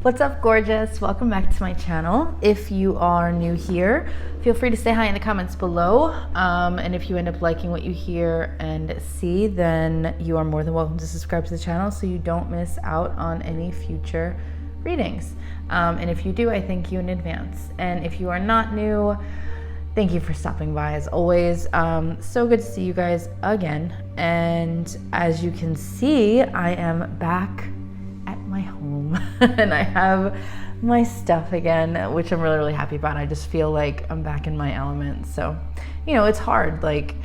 What's up, gorgeous? Welcome back to my channel. If you are new here, feel free to say hi in the comments below. And if you end up liking what you hear and see, then you are more than welcome to subscribe to the channel so you don't miss out on any future readings. And if you do, I thank you in advance. And if you are not new, thank you for stopping by as always. So good to see you guys again. And as you can see, I am back at my home and I have my stuff again, which I'm really, really happy about. I just feel like I'm back in my element. So, you know, it's hard. Like,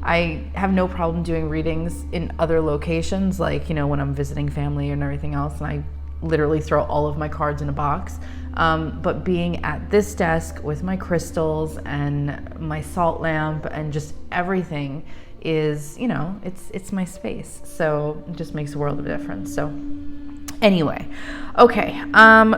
I have no problem doing readings in other locations, like, you know, when I'm visiting family and everything else, and I literally throw all of my cards in a box. But being at this desk with my crystals and my salt lamp and just everything is, you know, it's my space. So it just makes a world of difference. So anyway, okay,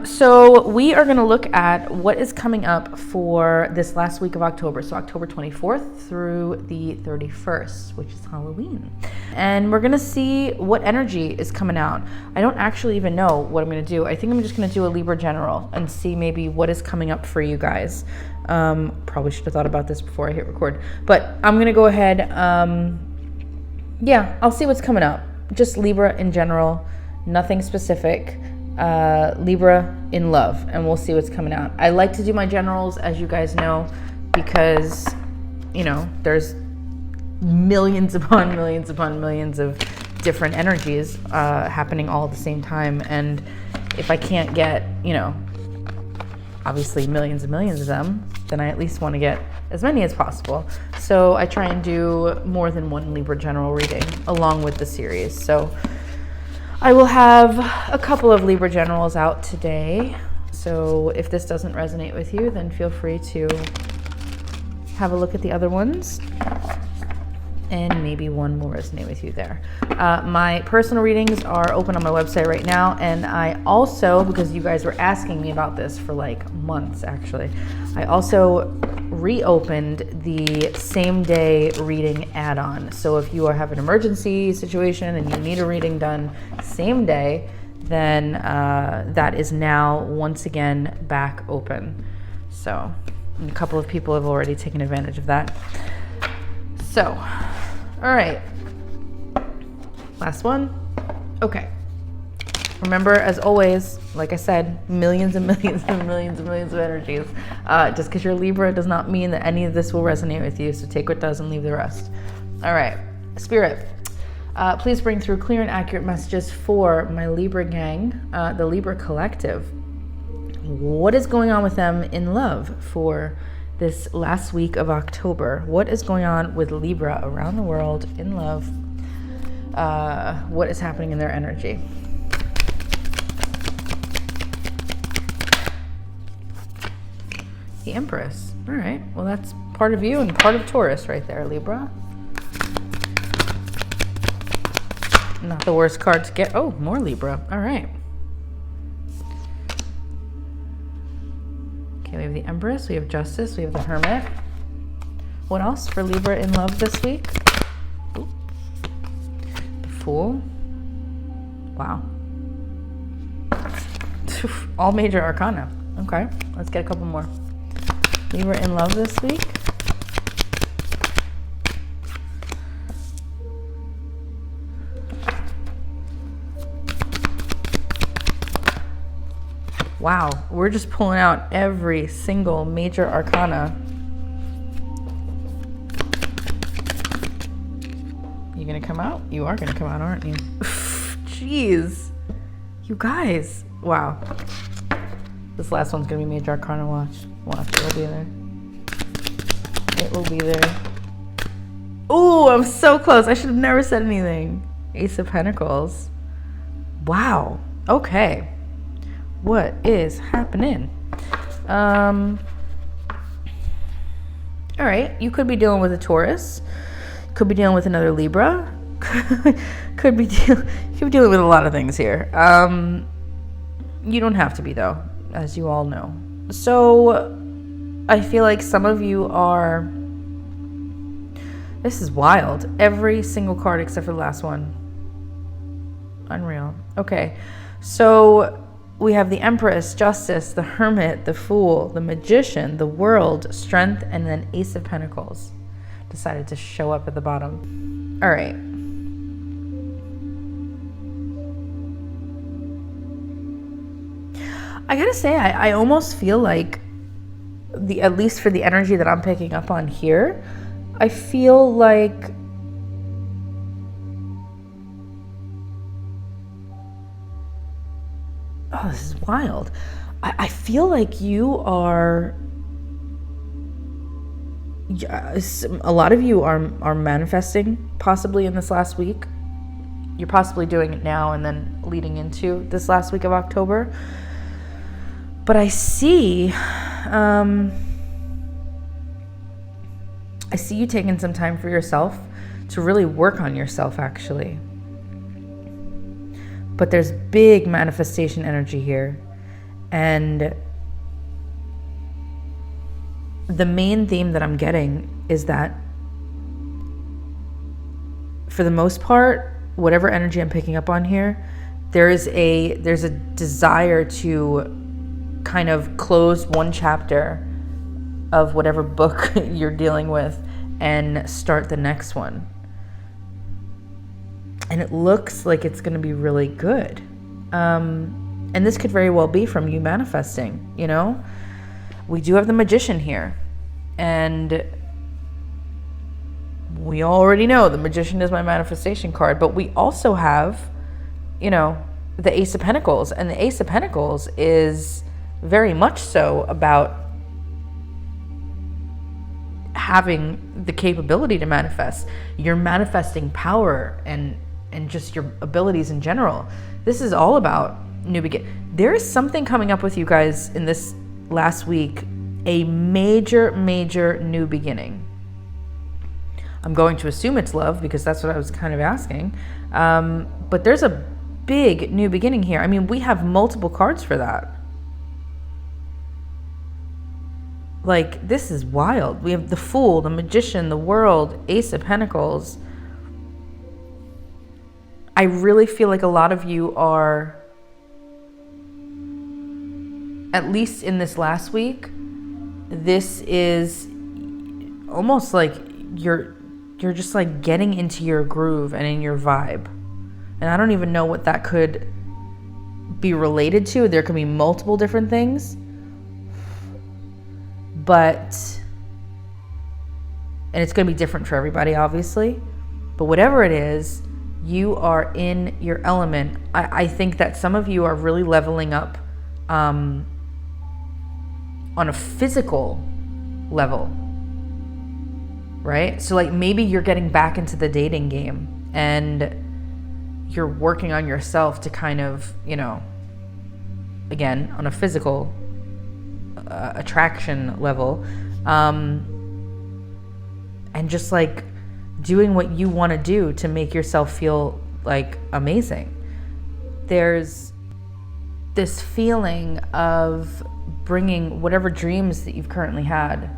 so we are going to look at what is coming up for this last week of October, so October 24th through the 31st, which is Halloween. And we're going to see what energy is coming out. I don't actually even know what I'm going to do. I think I'm just going to do a Libra general and see maybe what is coming up for you guys. Probably should have thought about this before I hit record, but I'm going to go ahead. Yeah, I'll see what's coming up. Just Libra in general. Nothing specific, Libra in love, and we'll see what's coming out. I like to do my generals, as you guys know, because, you know, there's millions upon millions of different energies happening all at the same time. And if I can't get, you know, obviously millions and millions of them, then I at least want to get as many as possible. So I try and do more than one Libra general reading along with the series. So I will have a couple of Libra generals out today. So if this doesn't resonate with you, then feel free to have a look at the other ones. And maybe one will resonate with you there. My personal readings are open on my website right now. And I also, because you guys were asking me about this for like months actually, I also reopened the same day reading add-on. So if you have an emergency situation and you need a reading done same day, then that is now once again back open. So a couple of people have already taken advantage of that. So, all right, last one. Okay. Remember, as always, like I said, millions and millions and millions and millions of energies. Just because you're Libra does not mean that any of this will resonate with you. So take what does and leave the rest. All right, Spirit, please bring through clear and accurate messages for my Libra gang, the Libra collective. What is going on with them in love for this last week of October? What is going on with Libra around the world in love? What is happening in their energy? The Empress. All right. Well, that's part of you and part of Taurus right there, Libra. Not the worst card to get. Oh, more Libra. All right. Okay, we have the Empress, we have Justice, we have the Hermit. What else for Libra in love this week? Ooh. The Fool. Wow. All major arcana. Okay, let's get a couple more. Libra in love this week. Wow, we're just pulling out every single major arcana. You gonna come out? You are gonna come out, aren't you? Jeez. You guys. Wow. This last one's gonna be major arcana. Watch, it'll be there. It will be there. Oh, I'm so close. I should have never said anything. Ace of Pentacles. Wow. Okay. What is happening? All right. You could be dealing with a Taurus. Could be dealing with another Libra. could be dealing with a lot of things here. You don't have to be, though, as you all know. So I feel like some of you are, this is wild. Every single card except for the last one. Unreal. Okay. So we have the Empress, Justice, the Hermit, the Fool, the Magician, the World, Strength, and then Ace of Pentacles decided to show up at the bottom. All right. I gotta say, I almost feel like, at least for the energy that I'm picking up on here, I feel like oh, this is wild. I feel like you are, a lot of you are manifesting possibly in this last week. You're possibly doing it now and then leading into this last week of October. But I see you taking some time for yourself to really work on yourself, actually. But there's big manifestation energy here. And the main theme that I'm getting is that for the most part, whatever energy I'm picking up on here, there's a desire to kind of close one chapter of whatever book you're dealing with and start the next one. And it looks like it's going to be really good. And this could very well be from you manifesting, you know? We do have the Magician here. And we already know the Magician is my manifestation card. But we also have, you know, the Ace of Pentacles. And the Ace of Pentacles is very much so about having the capability to manifest. You're manifesting power and just your abilities in general. This is all about new begin. There is something coming up with you guys in this last week, a major new beginning. I'm going to assume it's love because that's what I was kind of asking. But there's a big new beginning here. I mean, we have multiple cards for that. Like, this is wild. We have the Fool, the Magician, the World, Ace of Pentacles. I really feel like a lot of you are, at least in this last week, this is almost like you're just like getting into your groove and in your vibe. And I don't even know what that could be related to. There could be multiple different things. And it's going to be different for everybody, obviously. But whatever it is, you are in your element. I think that some of you are really leveling up on a physical level, right? So like maybe you're getting back into the dating game and you're working on yourself to kind of, you know, again, on a physical attraction level, and just like doing what you want to do to make yourself feel like amazing. There's this feeling of bringing whatever dreams that you've currently had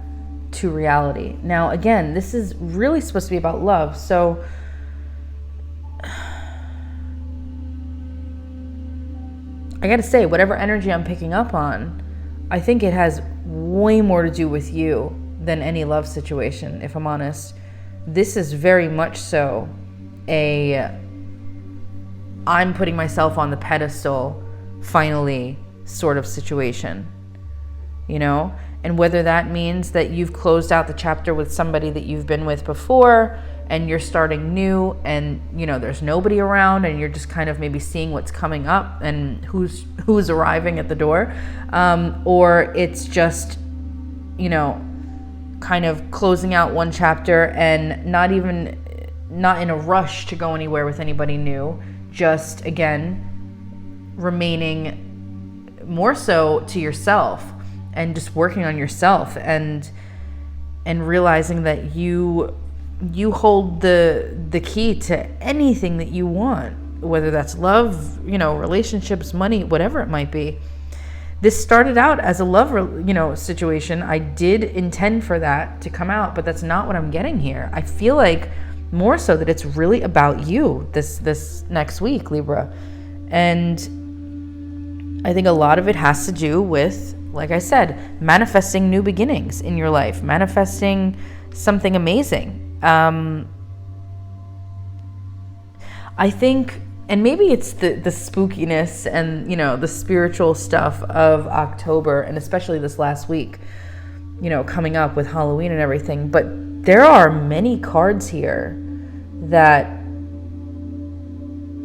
to reality. Now, again, this is really supposed to be about love. So I gotta say, whatever energy I'm picking up on, I think it has way more to do with you than any love situation, if I'm honest. This is very much so I'm putting myself on the pedestal, finally, sort of situation, you know? And whether that means that you've closed out the chapter with somebody that you've been with before and you're starting new and, you know, there's nobody around and you're just kind of maybe seeing what's coming up and who's arriving at the door, or it's just, you know, kind of closing out one chapter and not in a rush to go anywhere with anybody new, just again remaining more so to yourself and just working on yourself and realizing that you hold the key to anything that you want, whether that's love, you know, relationships, money, whatever it might be. This started out as a love, you know, situation. I did intend for that to come out, but that's not what I'm getting here. I feel like more so that it's really about you this next week, Libra. And I think a lot of it has to do with, like I said, manifesting new beginnings in your life, manifesting something amazing. I think, and maybe it's the spookiness and, you know, the spiritual stuff of October, and especially this last week, you know, coming up with Halloween and everything. But there are many cards here that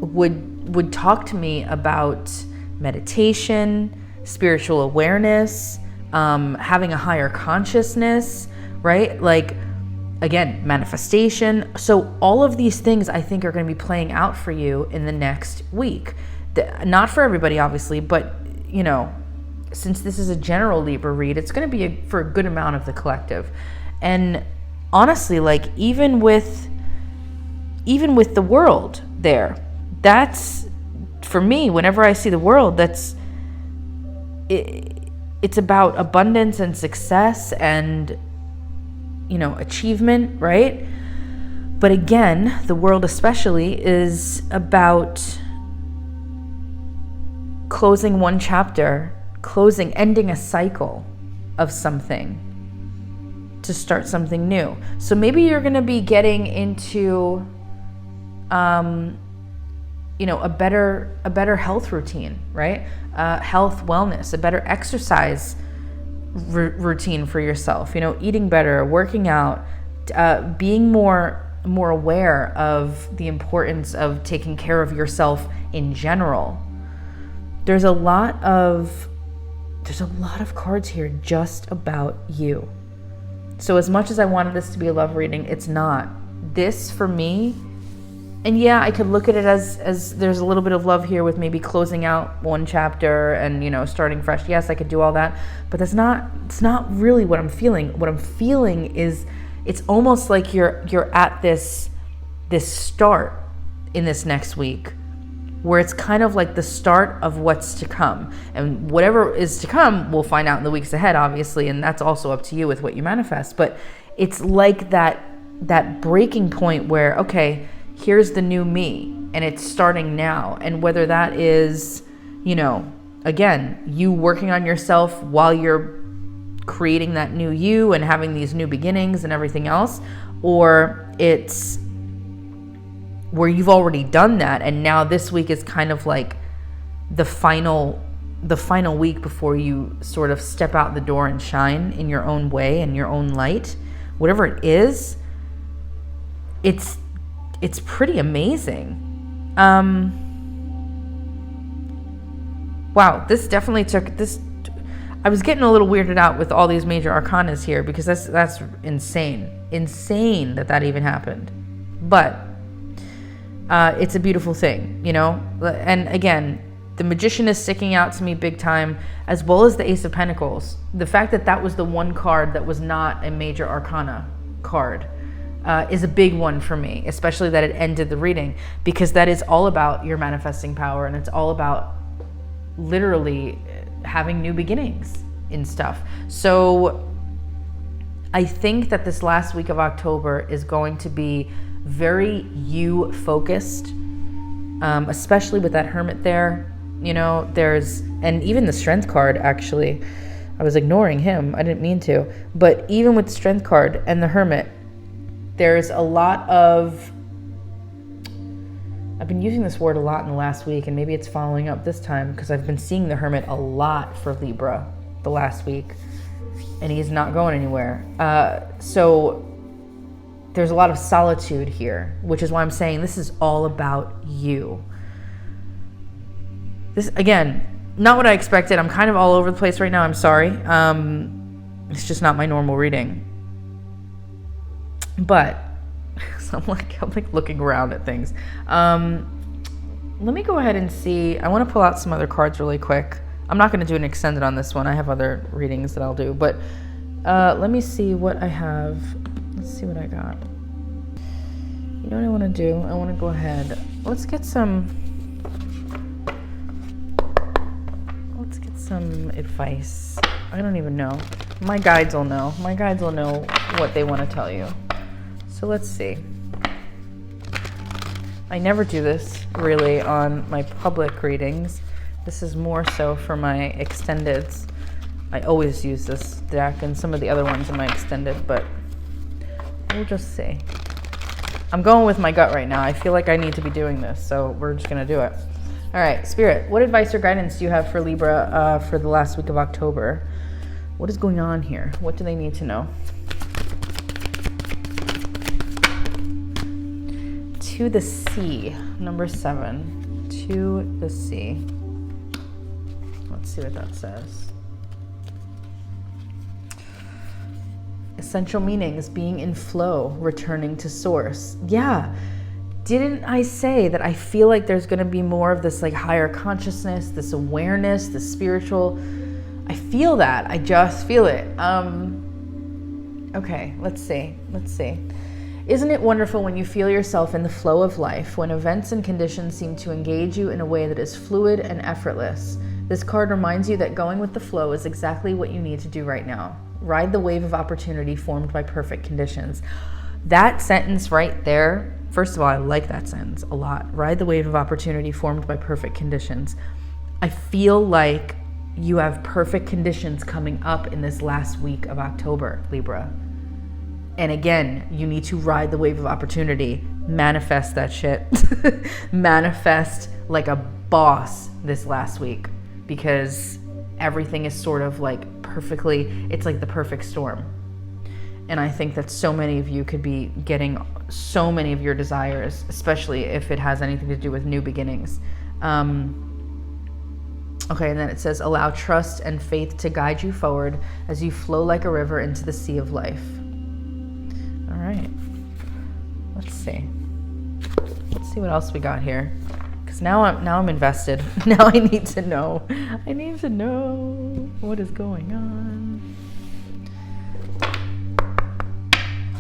would talk to me about meditation, spiritual awareness, having a higher consciousness, right? Like, again, manifestation. So all of these things I think are going to be playing out for you in the next week. Not for everybody, obviously, but, you know, since this is a general Libra read, it's going to be for a good amount of the collective. And honestly, like, even with the world there, that's, for me, whenever I see the world, it's about abundance and success and, you know, achievement, right? But again, the world especially is about closing one chapter, ending a cycle of something to start something new. So maybe you're going to be getting into, you know, a better health routine, right? Health, wellness, a better exercise routine for yourself, you know, eating better, working out, being more aware of the importance of taking care of yourself in general. There's a lot of cards here just about you. So as much as I wanted this to be a love reading, it's not. This, for me, and yeah, I could look at it as there's a little bit of love here with maybe closing out one chapter and, you know, starting fresh. Yes, I could do all that, but it's not really what I'm feeling. What I'm feeling is it's almost like you're at this start in this next week, where it's kind of like the start of what's to come. And whatever is to come, we'll find out in the weeks ahead, obviously, and that's also up to you with what you manifest. But it's like that breaking point where, okay, here's the new me, and it's starting now. And whether that is, you know, again, you working on yourself while you're creating that new you and having these new beginnings and everything else, or it's where you've already done that, and now this week is kind of like the final week before you sort of step out the door and shine in your own way and your own light. Whatever it is, it's pretty amazing. Wow, this definitely took this. I was getting a little weirded out with all these major arcanas here, because that's insane that even happened. But it's a beautiful thing, you know. And again, the Magician is sticking out to me big time, as well as the Ace of Pentacles. The fact that was the one card that was not a major arcana card is a big one for me, especially that it ended the reading, because that is all about your manifesting power, and it's all about literally having new beginnings in stuff. So I think that this last week of October is going to be very you focused, especially with that Hermit there. You know, and even the Strength card, actually, I was ignoring him. I didn't mean to, but even with the Strength card and the Hermit, there's a lot of, I've been using this word a lot in the last week, and maybe it's following up this time, because I've been seeing the Hermit a lot for Libra the last week, and he's not going anywhere. So there's a lot of solitude here, which is why I'm saying this is all about you. This, again, not what I expected. I'm kind of all over the place right now. I'm sorry. It's just not my normal reading. But so I'm like looking around at things. Let me go ahead and see. I want to pull out some other cards really quick. I'm not going to do an extended on this one. I have other readings that I'll do. But let me see what I have. Let's see what I got. You know what I want to do? I want to go ahead. Let's get some advice. I don't even know. My guides will know. My guides will know what they want to tell you. So let's see. I never do this really on my public readings, This is more so for my extendeds. I always use this deck and some of the other ones in my extended, but we'll just see. I'm going with my gut right now. I feel like I need to be doing this, so we're just going to do it. All right, Spirit, what advice or guidance do you have for Libra for the last week of October? What is going on here? What do they need to know? To the sea, number 7. To the sea. Let's see what that says. Essential meanings: being in flow, returning to source. Yeah. Didn't I say that I feel like there's going to be more of this like higher consciousness, this awareness, this spiritual? I feel that. I just feel it. Okay, let's see. Isn't it wonderful when you feel yourself in the flow of life, when events and conditions seem to engage you in a way that is fluid and effortless? This card reminds you that going with the flow is exactly what you need to do right now. Ride the wave of opportunity formed by perfect conditions. That sentence right there, first of all, I like that sentence a lot. Ride the wave of opportunity formed by perfect conditions. I feel like you have perfect conditions coming up in this last week of October, Libra. And again, you need to ride the wave of opportunity. Manifest that shit. Manifest like a boss this last week, because everything is sort of like perfectly, it's like the perfect storm. And I think that so many of you could be getting so many of your desires, especially if it has anything to do with new beginnings. Okay, and then it says, allow trust and faith to guide you forward as you flow like a river into the sea of life. All right, let's see what else we got here, because now I'm invested. Now I need to know what is going on.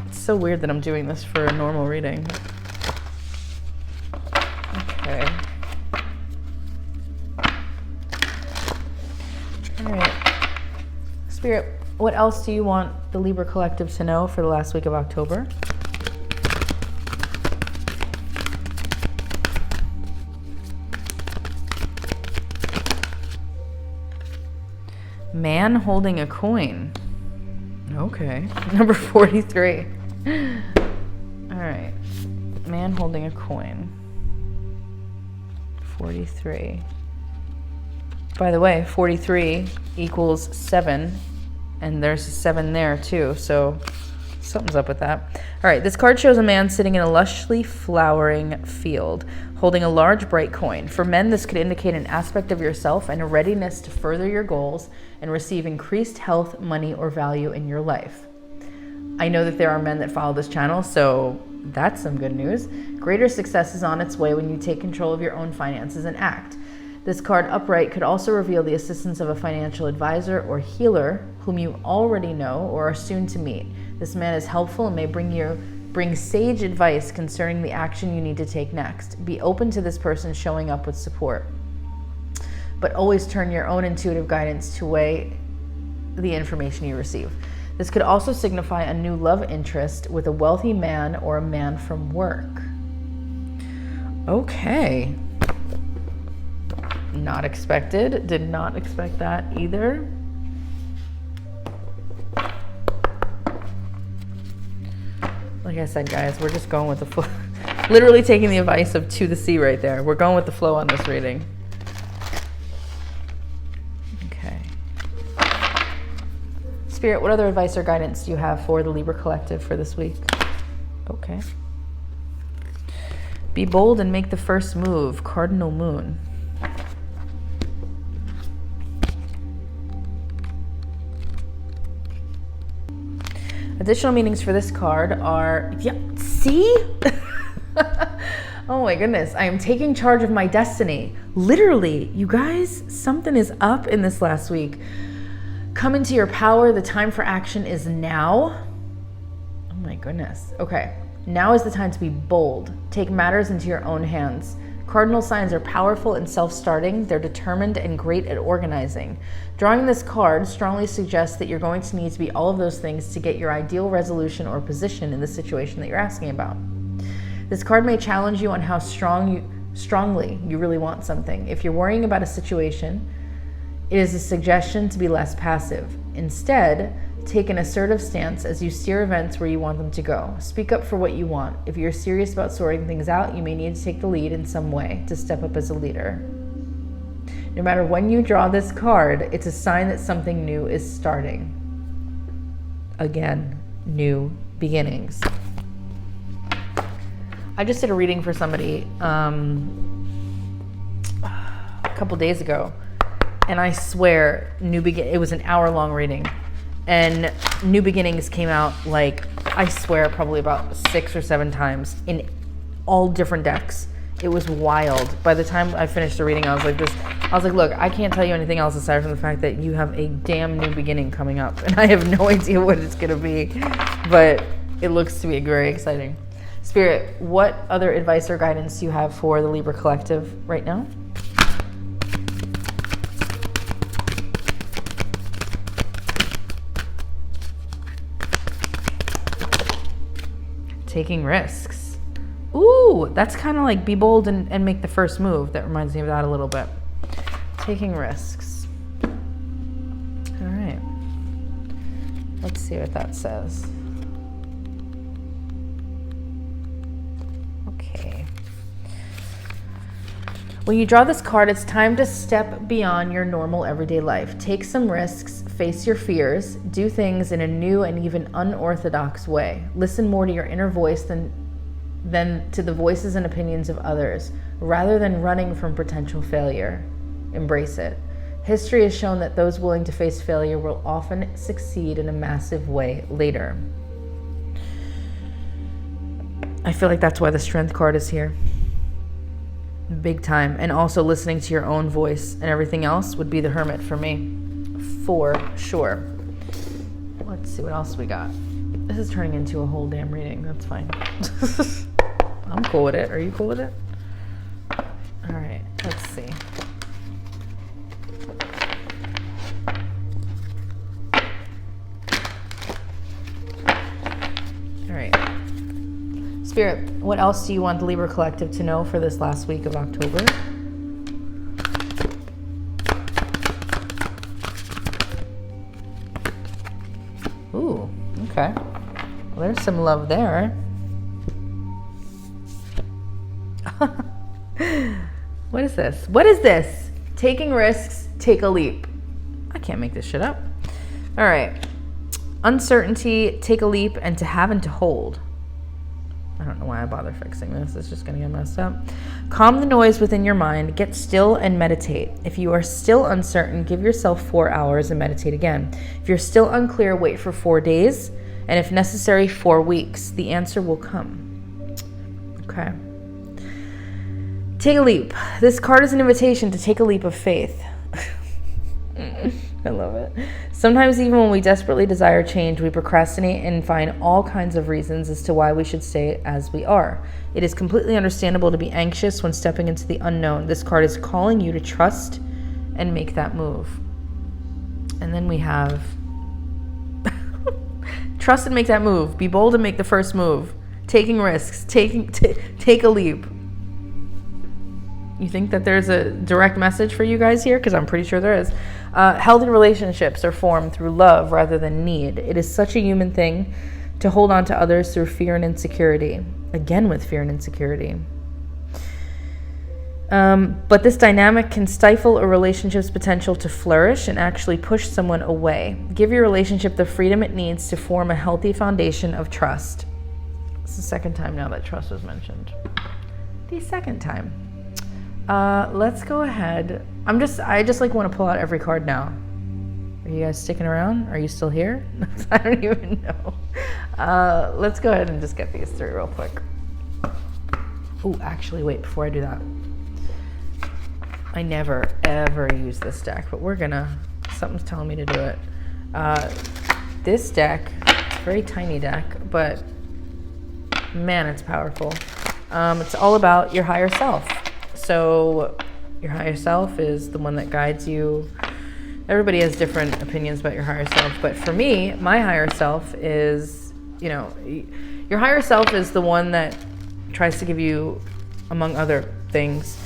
It's so weird that I'm doing this for a normal reading. Okay. All right, Spirit, what else do you want the Libra Collective to know for the last week of October? Man holding a coin. Okay. Number 43. All right. Man holding a coin. 43. By the way, 43 equals 7. And there's a 7 there too. So something's up with that. All right. This card shows a man sitting in a lushly flowering field, holding a large bright coin. For men, this could indicate an aspect of yourself and a readiness to further your goals and receive increased health, money, or value in your life. I know that there are men that follow this channel, so that's some good news. Greater success is on its way when you take control of your own finances and act. This card upright could also reveal the assistance of a financial advisor or healer whom you already know or are soon to meet. This man is helpful and may bring sage advice concerning the action you need to take next. Be open to this person showing up with support, but always turn your own intuitive guidance to weigh the information you receive. This could also signify a new love interest with a wealthy man or a man from work. Okay. Not expected. Did not expect that either. Like I said, guys, we're just going with the flow. Literally taking the advice of To the Sea right there. We're going with the flow on this reading. Okay. Spirit, what other advice or guidance do you have for the Libra Collective for this week? Okay. Be bold and make the first move. Cardinal Moon. Additional meanings for this card are, yeah, see? Oh my goodness, I am taking charge of my destiny. Literally, you guys, something is up in this last week. Come into your power. The time for action is now. Oh my goodness. Okay, now is the time to be bold. Take matters into your own hands. Cardinal signs are powerful and self-starting. They're determined and great at organizing. Drawing this card strongly suggests that you're going to need to be all of those things to get your ideal resolution or position in the situation that you're asking about. This card may challenge you on how strong strongly. You really want something. If you're worrying about a situation, it is a suggestion to be less passive. Instead, take an assertive stance as you steer events where you want them to go. Speak up for what you want. If you're serious about sorting things out, you may need to take the lead in some way to step up as a leader. No matter when you draw this card, it's a sign that something new is starting. Again, new beginnings. I just did a reading for somebody a couple days ago, and I swear, it was an hour-long reading, and New Beginnings came out, like, I swear, probably about 6 or 7 times in all different decks. It was wild. By the time I finished the reading, I was like, look, I can't tell you anything else aside from the fact that you have a damn new beginning coming up, and I have no idea what it's going to be, but it looks to be very exciting. Spirit, what other advice or guidance do you have for the Libra Collective right now? Taking risks. Ooh, that's kind of like be bold and make the first move. That reminds me of that a little bit. Taking risks. All right. Let's see what that says. Okay. When you draw this card, it's time to step beyond your normal everyday life. Take some risks, face your fears, do things in a new and even unorthodox way. Listen more to your inner voice than to the voices and opinions of others, rather than running from potential failure. Embrace it. History has shown that those willing to face failure will often succeed in a massive way later. I feel like that's why the Strength card is here. Big time. And also listening to your own voice, and everything else would be the Hermit for me. For sure. Let's see what else we got. This is turning into a whole damn reading. That's fine. I'm cool with it. Are you cool with it? All right. Let's see. All right. Spirit, what else do you want the Libra Collective to know for this last week of October? Ooh, okay. Well, there's some love there. What is this? What is this? Taking risks, take a leap. I can't make this shit up. All right. Uncertainty, take a leap, and to have and to hold. I don't know why I bother fixing this. It's just going to get messed up. Calm the noise within your mind. Get still and meditate. If you are still uncertain, give yourself 4 hours and meditate again. If you're still unclear, wait for 4 days. And if necessary, 4 weeks. The answer will come. Okay. Take a leap. This card is an invitation to take a leap of faith. I love it. Sometimes even when we desperately desire change, we procrastinate and find all kinds of reasons as to why we should stay as we are. It is completely understandable to be anxious when stepping into the unknown. This card is calling you to trust and make that move. And then we have trust and make that move. Be bold and make the first move. Taking risks. Take a leap. You think that there's a direct message for you guys here? Because I'm pretty sure there is. Healthy relationships are formed through love rather than need. It is such a human thing to hold on to others through fear and insecurity. Again with fear and insecurity. But this dynamic can stifle a relationship's potential to flourish and actually push someone away. Give your relationship the freedom it needs to form a healthy foundation of trust. It's the second time now that trust was mentioned. The second time. Let's go ahead. I just like want to pull out every card now. Are you guys sticking around? Are you still here? I don't even know. Let's go ahead and just get these through real quick. Oh, actually, wait, before I do that. I never, ever use this deck, but something's telling me to do it. This deck, it's a very tiny deck, but man, it's powerful. It's all about your higher self. So your higher self is the one that guides you. Everybody has different opinions about your higher self, but for me, my higher self is, your higher self is the one that tries to give you, among other things,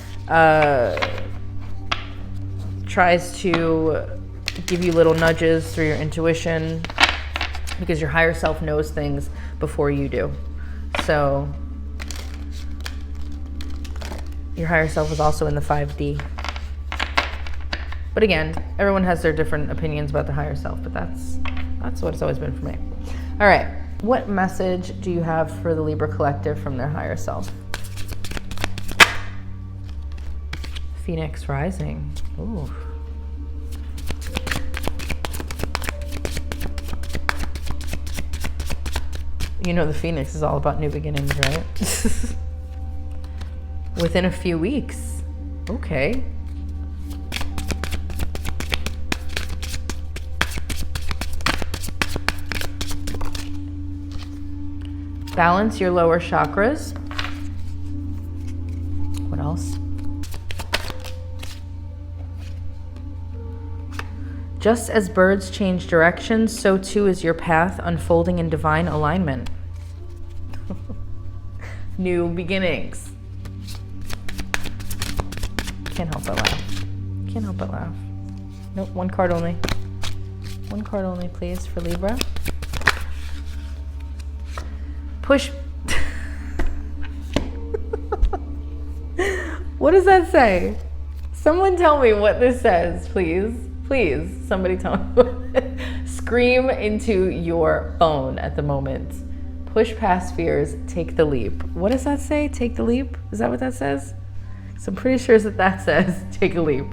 tries to give you little nudges through your intuition, because your higher self knows things before you do. So your higher self is also in the 5D. But again, everyone has their different opinions about the higher self, but that's what it's always been for me. All right, what message do you have for the Libra collective from their higher self? Phoenix rising. Ooh. You know the Phoenix is all about new beginnings, right? Within a few weeks. Okay. Balance your lower chakras. What else? Just as birds change directions, so too is your path unfolding in divine alignment. New beginnings. Can't help but laugh. Can't help but laugh. Nope, one card only. One card only, please, for Libra. Push. What does that say? Someone tell me what this says, please. Please, somebody tell me. Scream into your phone at the moment. Push past fears, take the leap. What does that say? Take the leap? Is that what that says? So I'm pretty sure that says take a leap.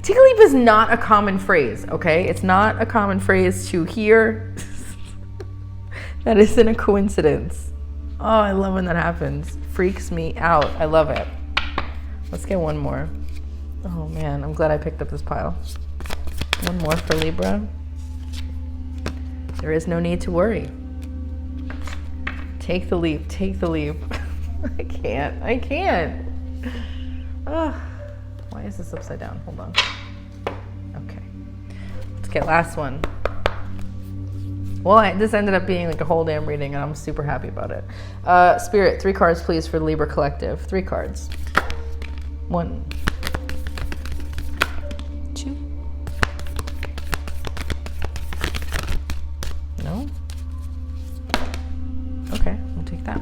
Take a leap is not a common phrase, okay? It's not a common phrase to hear. That isn't a coincidence. Oh, I love when that happens. Freaks me out. I love it. Let's get one more. Oh man, I'm glad I picked up this pile. One more for Libra. There is no need to worry. Take the leap, take the leap. I can't. Oh, why is this upside down? Hold on. Okay, let's get last one. Well, this ended up being like a whole damn reading, and I'm super happy about it. Spirit, 3 cards, please, for the Libra collective. 3 cards. 1, 2. No? Okay, we'll take that.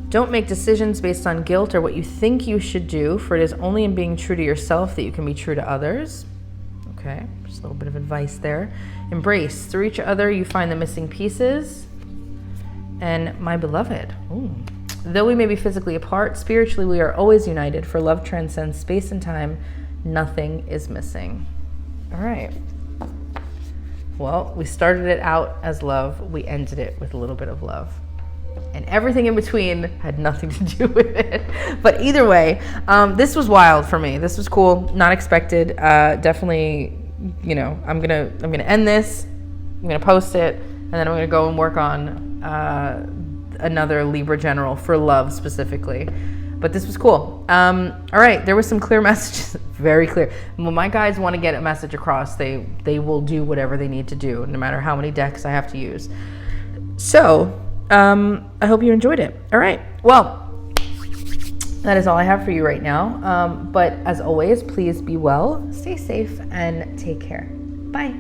Don't make decisions based on guilt or what you think you should do, for it is only in being true to yourself that you can be true to others. Okay, just a little bit of advice there. Embrace. Through each other, you find the missing pieces. And my beloved. Ooh. Though we may be physically apart, spiritually we are always united, for love transcends space and time. Nothing is missing. All right. Well, we started it out as love. We ended it with a little bit of love. And everything in between had nothing to do with it. But either way, this was wild for me. This was cool, not expected. Definitely, you know, I'm gonna end this. I'm gonna post it, and then I'm gonna go and work on another Libra general for love specifically. But this was cool. All right, there was some clear messages, very clear. When my guides want to get a message across, they will do whatever they need to do, no matter how many decks I have to use. So, I hope you enjoyed it. All right, well, that is all I have for you right now. But as always, please be well, stay safe, and take care. Bye.